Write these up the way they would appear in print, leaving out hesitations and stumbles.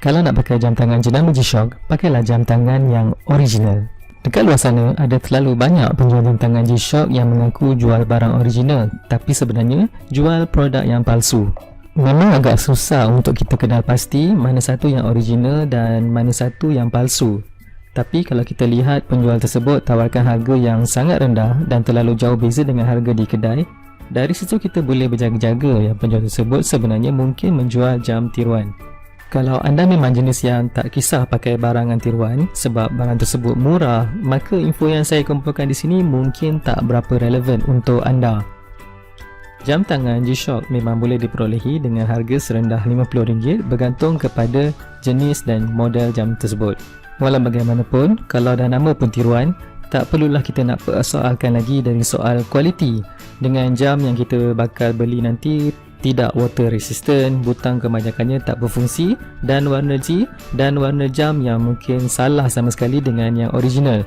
Kalau nak pakai jam tangan jenama G-Shock, pakailah jam tangan yang original. Dekat luar sana, ada terlalu banyak penjual jam tangan G-Shock yang mengaku jual barang original, tapi sebenarnya jual produk yang palsu. Memang agak susah untuk kita kenal pasti mana satu yang original dan mana satu yang palsu. Tapi kalau kita lihat penjual tersebut tawarkan harga yang sangat rendah dan terlalu jauh beza dengan harga di kedai, dari situ kita boleh berjaga-jaga yang penjual tersebut sebenarnya mungkin menjual jam tiruan. Kalau anda memang jenis yang tak kisah pakai barangan tiruan sebab barang tersebut murah, maka info yang saya kumpulkan di sini mungkin tak berapa relevan untuk anda. Jam tangan G-Shock memang boleh diperolehi dengan harga serendah RM50 bergantung kepada jenis dan model jam tersebut. Walau bagaimanapun, kalau dah nama pun tiruan, tak perlulah kita nak persoalkan lagi dari soal kualiti. Dengan jam yang kita bakal beli nanti tidak water resistant, butang kebajakannya tak berfungsi dan warna jam yang mungkin salah sama sekali dengan yang original.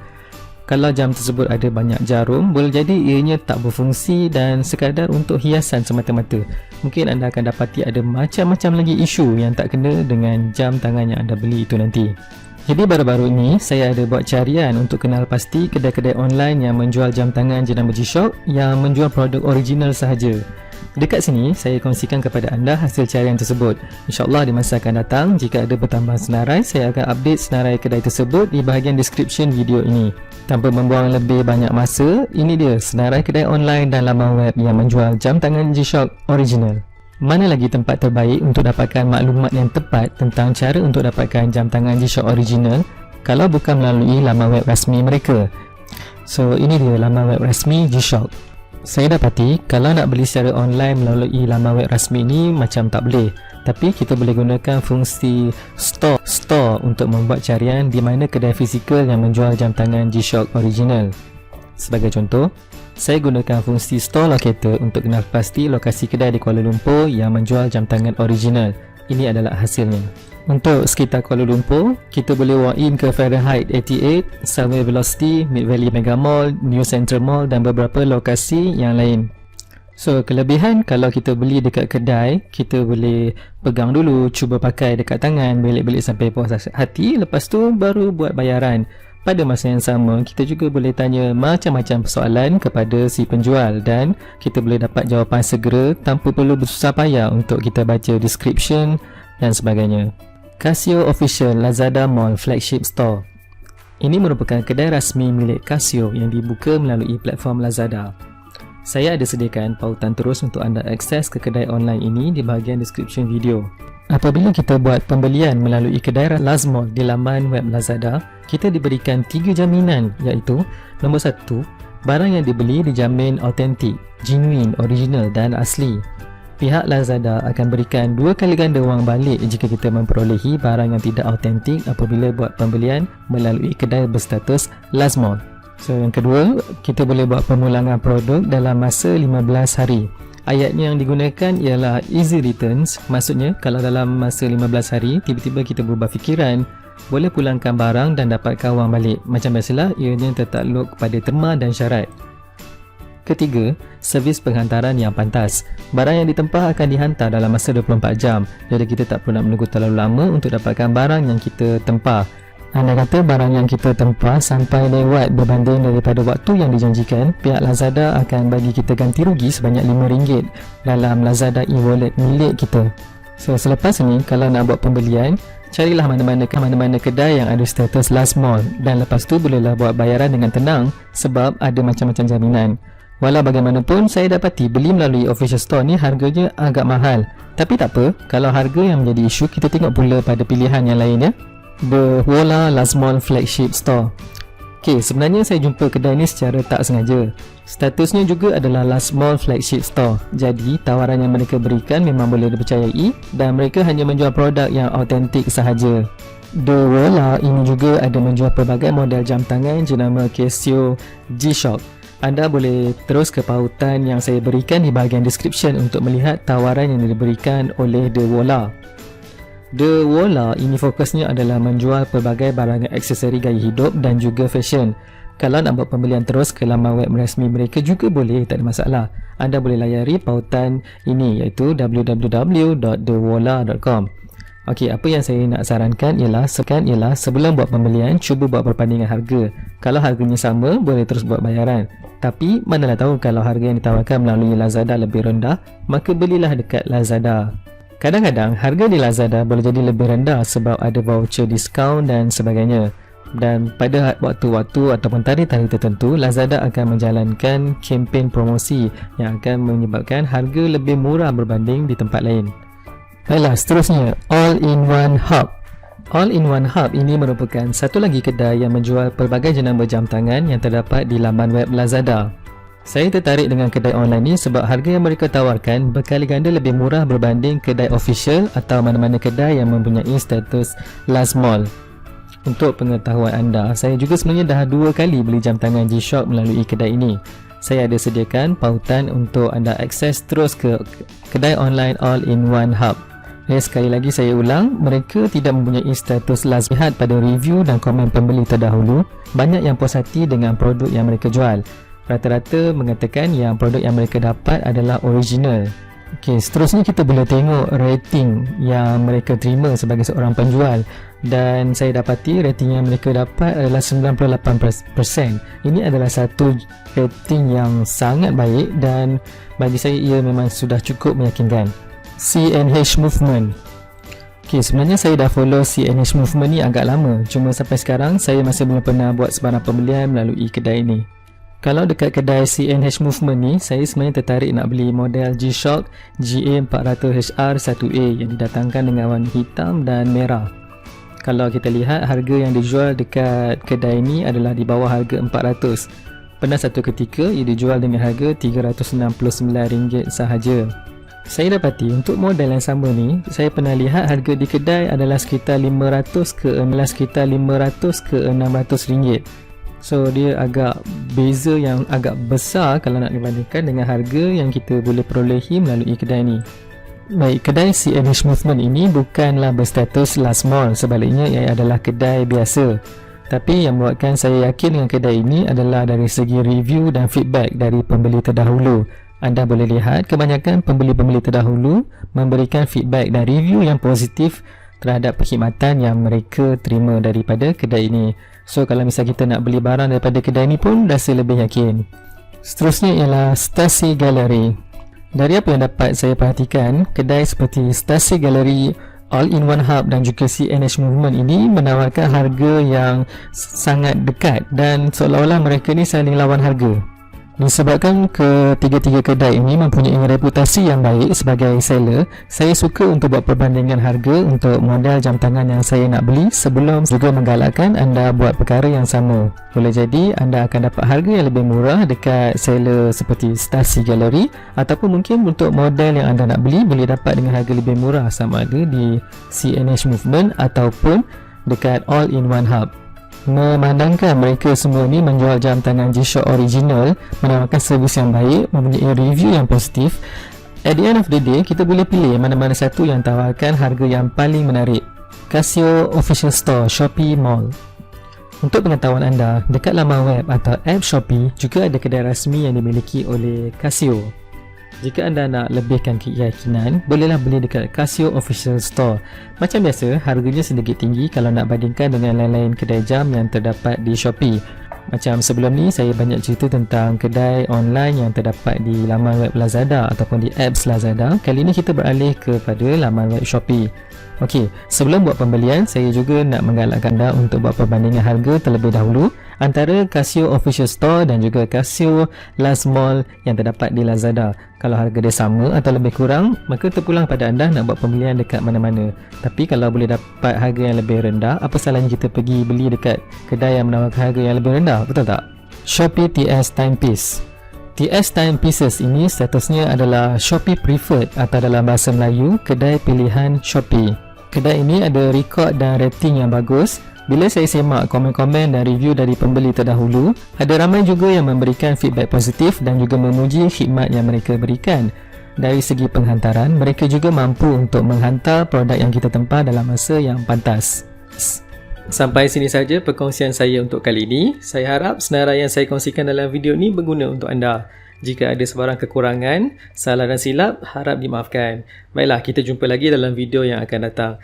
Kalau jam tersebut ada banyak jarum, boleh jadi ianya tak berfungsi dan sekadar untuk hiasan semata-mata. Mungkin anda akan dapati ada macam-macam lagi isu yang tak kena dengan jam tangan yang anda beli itu nanti. Jadi baru-baru ini saya ada buat carian untuk kenal pasti kedai-kedai online yang menjual jam tangan jenama G-Shock yang menjual produk original sahaja. Dekat sini saya kongsikan kepada anda hasil carian tersebut. InsyaAllah di masa akan datang, jika ada pertambahan senarai, saya akan update senarai kedai tersebut di bahagian description video ini. Tanpa membuang lebih banyak masa, ini dia senarai kedai online dan laman web yang menjual jam tangan G-Shock original. Mana lagi tempat terbaik untuk dapatkan maklumat yang tepat tentang cara untuk dapatkan jam tangan G-Shock original kalau bukan melalui laman web rasmi mereka. So ini dia laman web rasmi G-Shock. Saya dapati kalau nak beli secara online melalui laman web rasmi ini macam tak boleh, tapi kita boleh gunakan fungsi store untuk membuat carian di mana kedai fizikal yang menjual jam tangan G-Shock original. Sebagai contoh, saya gunakan fungsi store locator untuk kenal pasti lokasi kedai di Kuala Lumpur yang menjual jam tangan original. Ini adalah hasilnya. Untuk sekitar Kuala Lumpur, kita boleh walk in ke Fahrenheit 88, Subway Velocity, Mid Valley Mega Mall, New Central Mall dan beberapa lokasi yang lain. So, kelebihan kalau kita beli dekat kedai, kita boleh pegang dulu, cuba pakai dekat tangan, belik-belik sampai puas hati, lepas tu baru buat bayaran. Pada masa yang sama, kita juga boleh tanya macam-macam persoalan kepada si penjual dan kita boleh dapat jawapan segera tanpa perlu bersusah payah untuk kita baca description dan sebagainya. Casio Official Lazada Mall Flagship Store. Ini merupakan kedai rasmi milik Casio yang dibuka melalui platform Lazada. Saya ada sediakan pautan terus untuk anda akses ke kedai online ini di bahagian description video. Apabila kita buat pembelian melalui kedai Lazmall di laman web Lazada, kita diberikan 3 jaminan, iaitu nombor 1, barang yang dibeli dijamin autentik, genuine, original dan asli. Pihak Lazada akan berikan 2 kali ganda wang balik jika kita memperolehi barang yang tidak autentik apabila buat pembelian melalui kedai berstatus Lazmall. So yang kedua, kita boleh buat pemulangan produk dalam masa 15 hari. Ayatnya yang digunakan ialah easy returns, maksudnya kalau dalam masa 15 hari tiba-tiba kita berubah fikiran, boleh pulangkan barang dan dapatkan wang balik. Macam biasalah, ianya tertakluk kepada terma dan syarat. Ketiga, servis penghantaran yang pantas. Barang yang ditempah akan dihantar dalam masa 24 jam, jadi kita tak perlu nak menunggu terlalu lama untuk dapatkan barang yang kita tempah. Anda kata barang yang kita tempah sampai lewat berbanding daripada waktu yang dijanjikan, pihak Lazada akan bagi kita ganti rugi sebanyak RM5 dalam Lazada e-wallet milik kita. So selepas ni, kalau nak buat pembelian, carilah mana-mana kedai yang ada status Lazmall dan lepas tu bolehlah buat bayaran dengan tenang sebab ada macam-macam jaminan. Walau bagaimanapun, saya dapati beli melalui official store ni harganya agak mahal. Tapi tak apa, kalau harga yang menjadi isu, kita tengok pula pada pilihan yang lain ya. The Wola Lazmall Flagship Store. Okey, sebenarnya saya jumpa kedai ni secara tak sengaja. Statusnya juga adalah Lazmall Flagship Store. Jadi, tawaran yang mereka berikan memang boleh dipercayai dan mereka hanya menjual produk yang autentik sahaja. The Wola ini juga ada menjual pelbagai model jam tangan jenama Casio G-Shock. Anda boleh terus ke pautan yang saya berikan di bahagian description untuk melihat tawaran yang diberikan oleh The Wola. The Wola ini fokusnya adalah menjual pelbagai barang aksesori gaya hidup dan juga fashion. Kalau nak buat pembelian terus ke laman web rasmi mereka juga boleh, tak ada masalah. Anda boleh layari pautan ini iaitu www.thewola.com. Okey, apa yang saya nak sarankan ialah sebelum buat pembelian, cuba buat perbandingan harga. Kalau harganya sama, boleh terus buat bayaran. Tapi manalah tahu kalau harga yang ditawarkan melalui Lazada lebih rendah, maka belilah dekat Lazada. Kadang-kadang harga di Lazada boleh jadi lebih rendah sebab ada voucher diskaun dan sebagainya. Dan pada waktu-waktu ataupun tarikh-tarikh tertentu, Lazada akan menjalankan kempen promosi yang akan menyebabkan harga lebih murah berbanding di tempat lain. Baiklah, seterusnya, All-in-One Hub. All-in-One Hub ini merupakan satu lagi kedai yang menjual pelbagai jenama jam tangan yang terdapat di laman web Lazada. Saya tertarik dengan kedai online ini sebab harga yang mereka tawarkan berkali ganda lebih murah berbanding kedai official atau mana-mana kedai yang mempunyai status last mall. Untuk pengetahuan anda, saya juga sebenarnya dah 2 kali beli jam tangan G-Shock melalui kedai ini. Saya ada sediakan pautan untuk anda akses terus ke kedai online All-in-One Hub. Sekali lagi saya ulang, mereka tidak mempunyai status last. Lihat pada review dan komen pembeli terdahulu, banyak yang puas hati dengan produk yang mereka jual. Rata-rata mengatakan yang produk yang mereka dapat adalah original. Okey, seterusnya kita boleh tengok rating yang mereka terima sebagai seorang penjual. Dan saya dapati rating yang mereka dapat adalah 98%. Ini adalah satu rating yang sangat baik dan bagi saya ia memang sudah cukup meyakinkan. CNH Movement. Okay, sebenarnya saya dah follow CNH Movement ni agak lama. Cuma sampai sekarang saya masih belum pernah buat sebarang pembelian melalui kedai ni. Kalau dekat kedai CNH Movement ni, saya sebenarnya tertarik nak beli model G-Shock GA400HR1A yang didatangkan dengan warna hitam dan merah. Kalau kita lihat, harga yang dijual dekat kedai ni adalah di bawah harga 400. Pernah satu ketika ia dijual dengan harga RM369 sahaja. Saya dapati untuk model yang sama ni, saya pernah lihat harga di kedai adalah sekitar 500 ke 600 ringgit. So dia agak beza yang agak besar kalau nak dibandingkan dengan harga yang kita boleh perolehi melalui kedai ni. Baik, kedai CNH Movement ini bukanlah berstatus last mall, sebaliknya ia adalah kedai biasa. Tapi yang membuatkan saya yakin dengan kedai ini adalah dari segi review dan feedback dari pembeli terdahulu. Anda boleh lihat kebanyakan pembeli-pembeli terdahulu memberikan feedback dan review yang positif terhadap perkhidmatan yang mereka terima daripada kedai ini. So kalau misal kita nak beli barang daripada kedai ini pun rasa lebih yakin. Seterusnya ialah Stasi Gallery. Dari apa yang dapat saya perhatikan, kedai seperti Stasi Gallery, All-in-One Hub dan juga CNH Movement ini menawarkan harga yang sangat dekat dan seolah-olah mereka ni saling lawan harga. Disebabkan ketiga-tiga kedai ini mempunyai reputasi yang baik sebagai seller, saya suka untuk buat perbandingan harga untuk model jam tangan yang saya nak beli sebelum juga menggalakkan anda buat perkara yang sama. Boleh jadi anda akan dapat harga yang lebih murah dekat seller seperti Stasi Gallery, ataupun mungkin untuk model yang anda nak beli boleh dapat dengan harga lebih murah sama ada di CNH Movement ataupun dekat All-in-One Hub. Memandangkan mereka semua ni menjual jam tangan G-Shock original, menawarkan servis yang baik, mempunyai review yang positif, at the end of the day kita boleh pilih mana-mana satu yang tawarkan harga yang paling menarik. Casio Official Store Shopee Mall. Untuk pengetahuan anda, dekat laman web atau app Shopee juga ada kedai rasmi yang dimiliki oleh Casio. Jika anda nak lebihkan keyakinan, bolehlah beli dekat Casio Official Store. Macam biasa, harganya sedikit tinggi kalau nak bandingkan dengan lain-lain kedai jam yang terdapat di Shopee. Macam sebelum ni, saya banyak cerita tentang kedai online yang terdapat di laman web Lazada ataupun di apps Lazada. Kali ni kita beralih kepada laman web Shopee. Okey, sebelum buat pembelian, saya juga nak menggalakkan anda untuk buat perbandingan harga terlebih dahulu antara Casio Official Store dan juga Casio Last Mall yang terdapat di Lazada. Kalau harga dia sama atau lebih kurang, maka terpulang pada anda nak buat pembelian dekat mana-mana. Tapi kalau boleh dapat harga yang lebih rendah, apa salahnya kita pergi beli dekat kedai yang menawarkan harga yang lebih rendah, betul tak? Shopee TS Timepiece. TS Timepieces ini statusnya adalah Shopee Preferred atau dalam bahasa Melayu, kedai pilihan Shopee. Kedai ini ada rekod dan rating yang bagus. Bila saya semak komen-komen dan review dari pembeli terdahulu, ada ramai juga yang memberikan feedback positif dan juga memuji khidmat yang mereka berikan. Dari segi penghantaran, mereka juga mampu untuk menghantar produk yang kita tempah dalam masa yang pantas. Sampai sini saja perkongsian saya untuk kali ini. Saya harap senarai yang saya kongsikan dalam video ini berguna untuk anda. Jika ada sebarang kekurangan, salah dan silap, harap dimaafkan. Baiklah, kita jumpa lagi dalam video yang akan datang.